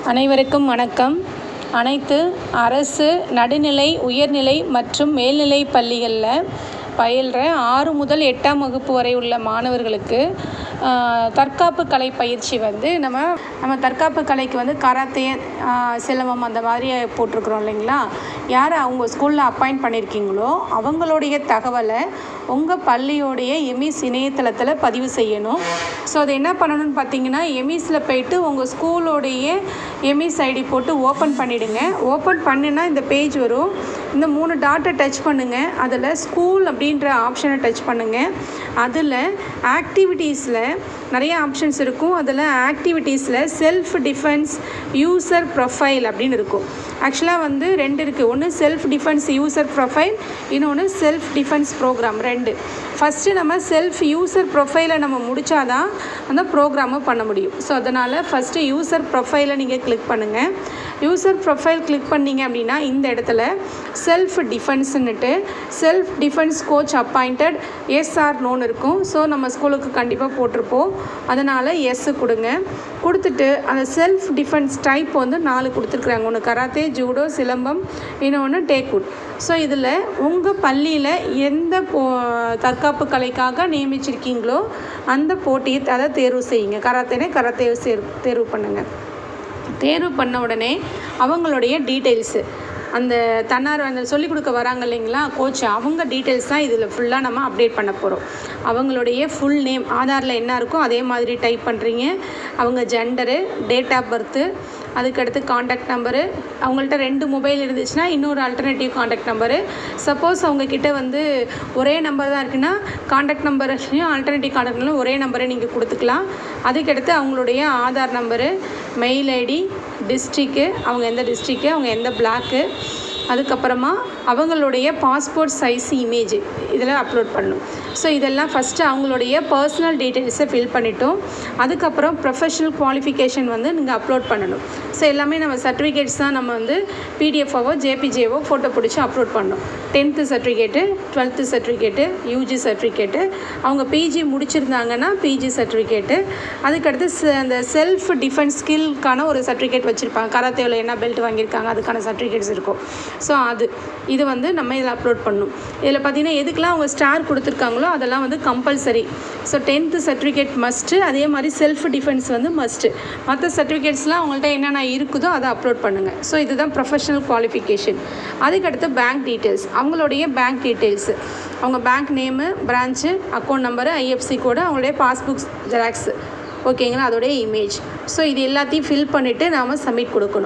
அனைவருக்கும் வணக்கம். அனைத்து அரசு நடுநிலை, உயர்நிலை மற்றும் மேல்நிலை பள்ளிகளில் பயில்கிற 6 முதல் 8ஆம் வகுப்பு வரை உள்ள மாணவர்களுக்கு தற்காப்பு கலை பயிற்சி நம்ம தற்காப்பு கலைக்கு கராத்தே, சிலம்பம் அந்த மாதிரி போட்டிருக்குறோம் இல்லைங்களா. யார் அவங்க ஸ்கூலில் அப்பாயிண்ட் பண்ணியிருக்கீங்களோ அவங்களுடைய தகவலை உங்கள் பள்ளியோடைய எமிஸ் இணையதளத்தில் பதிவு செய்யணும். ஸோ அது என்ன பண்ணணும்னு பார்த்தீங்கன்னா, எமிஸில் போய்ட்டு உங்கள் ஸ்கூலோடைய எமிஸ் ஐடி போட்டு ஓப்பன் பண்ணிவிடுங்க. ஓப்பன் பண்ணினா இந்த பேஜ் வரும். இந்த 3 டாட்டை டச் பண்ணுங்கள். அதில் ஸ்கூல் அப்படின்ற ஆப்ஷனை டச் பண்ணுங்கள். அதில் ஆக்டிவிட்டீஸில் நிறைய ஆப்ஷன்ஸ் இருக்கும். அதில் ஆக்டிவிட்டீஸில் செல்ஃப் டிஃபென்ஸ் யூசர் ப்ரொஃபைல் அப்படின்னு இருக்கும். ஆக்சுவலாக 2 இருக்குது. ஒன்று செல்ஃப் டிஃபென்ஸ் யூசர் ப்ரொஃபைல், இன்னொன்று செல்ஃப் டிஃபென்ஸ் ப்ரோக்ராம். 2. ஃபஸ்ட்டு நம்ம செல்ஃப் யூசர் ப்ரொஃபைலை நம்ம முடித்தாதான் அந்த ப்ரோக்ராமை பண்ண முடியும். ஸோ அதனால் ஃபஸ்ட்டு யூசர் ப்ரொஃபைலை நீங்கள் கிளிக் பண்ணுங்கள். யூசர் ப்ரொஃபைல் கிளிக் பண்ணிங்க அப்படின்னா இந்த இடத்துல செல்ஃப் டிஃபென்ஸ்ன்னுட்டு self defence coach appointed SR நோன்னு இருக்கும். ஸோ நம்ம ஸ்கூலுக்கு கண்டிப்பாக போட்டிருப்போம். அதனால் எஸ்ஸு கொடுங்க. கொடுத்துட்டு அந்த செல்ஃப் டிஃபென்ஸ் டைப் 4 கொடுத்துருக்குறாங்க. ஒன்று கராத்தே, ஜூடோ, சிலம்பம், இன்னொன்று டேக்வுட். ஸோ இதில் உங்கள் பள்ளியில் எந்த தற்காப்பு கலைக்காக நியமிச்சிருக்கீங்களோ அந்த போட்டியை அதை தேர்வு செய்யுங்க. கராத்தேனே கராத்தே தேர்வு பண்ணுங்கள். தேர்வு பண்ண உடனே அவங்களுடைய டீட்டெயில்ஸு, அந்த சொல்லிக் கொடுக்க வராங்க இல்லைங்களா கோச், அவங்க டீட்டெயில்ஸ் தான் இதில் ஃபுல்லாக நம்ம அப்டேட் பண்ண போகிறோம். அவங்களுடைய ஃபுல் நேம் ஆதாரில் என்ன இருக்கோ அதே மாதிரி டைப் பண்ணுறீங்க. அவங்க ஜெண்டரு, டேட் ஆஃப் பர்த்து, அதுக்கடுத்து காண்டாக்ட் நம்பரு. அவங்கள்ட்ட 2 மொபைல் இருந்துச்சுன்னா இன்னொரு ஆல்டர்னேட்டிவ் காண்டாக்ட் நம்பரு. சப்போஸ் அவங்கக்கிட்ட ஒரே நம்பர் தான் இருக்குன்னா காண்டாக்ட் நம்பர்லையும் ஆல்டர்னேட்டிவ் காண்டாக்ட் நம்பரும் ஒரே நம்பரை நீங்கள் கொடுத்துக்கலாம். அதுக்கடுத்து அவங்களுடைய ஆதார் நம்பரு, மெயில் ஐடி, டிஸ்ட்ரிக்கு, அவங்க எந்த டிஸ்ட்ரிக்கு, அவங்க எந்த பிளாக்கு, அதுக்கப்புறமா அவங்களுடைய பாஸ்போர்ட் சைஸ் இமேஜ் இதில் அப்லோட் பண்ணணும். ஸோ இதெல்லாம் ஃபஸ்ட்டு அவங்களுடைய பர்சனல் டீட்டெயில்ஸை ஃபில் பண்ணிட்டோம். அதுக்கப்புறம் ப்ரொஃபஷனல் குவாலிஃபிகேஷன் நீங்கள் அப்லோட் பண்ணணும். ஸோ எல்லாமே நம்ம சர்டிஃபிகேட்ஸ் தான் நம்ம பிடிஎஃபாவோ ஜேபிஜேவோ ஃபோட்டோ பிடிச்சி அப்லோட் பண்ணணும். 10th certificate, 12th certificate, UG certificate, அவங்க பிஜி முடிச்சிருந்தாங்கன்னா பிஜி சர்டிஃபிகேட்டு, அதுக்கடுத்து அந்த செல்ஃப் டிஃபென்ஸ் ஸ்கில்க்கான ஒரு சர்டிஃபிகேட் வச்சுருப்பாங்க. கராத்தேவில் என்ன பெல்ட் வாங்கியிருக்காங்க அதுக்கான சர்டிஃபிகேட்ஸ் இருக்கும். ஸோ இது நம்ம இதில் அப்லோட் பண்ணணும். இதில் பார்த்திங்கன்னா எதுக்கெலாம் அவங்க ஸ்டார் கொடுத்துருக்காங்களோ அதெல்லாம் compulsory. So 10th certificate must, அதே மாதிரி செல்ஃப் டிஃபென்ஸ் மஸ்ட்டு. மற்ற சர்டிஃபிகேட்ஸ்லாம் அவங்கள்ட்ட என்னென்ன இருக்குதோ அதை அப்லோட் பண்ணுங்கள். ஸோ இதுதான் ப்ரொஃபஷனல் குவாலிஃபிகேஷன். அதுக்கடுத்து பேங்க் டீட்டெயில்ஸ், அவங்களுடைய பேங்க் டீட்டெயில்ஸு, அவங்க bank name, branch, account number, IFC code, அவங்களுடைய பாஸ்புக் ஜெராக்ஸு, ஓகேங்களா, அதோடைய இமேஜ். ஸோ இது எல்லாத்தையும் ஃபில் பண்ணிவிட்டு நாம் சப்மிட் கொடுக்கணும்.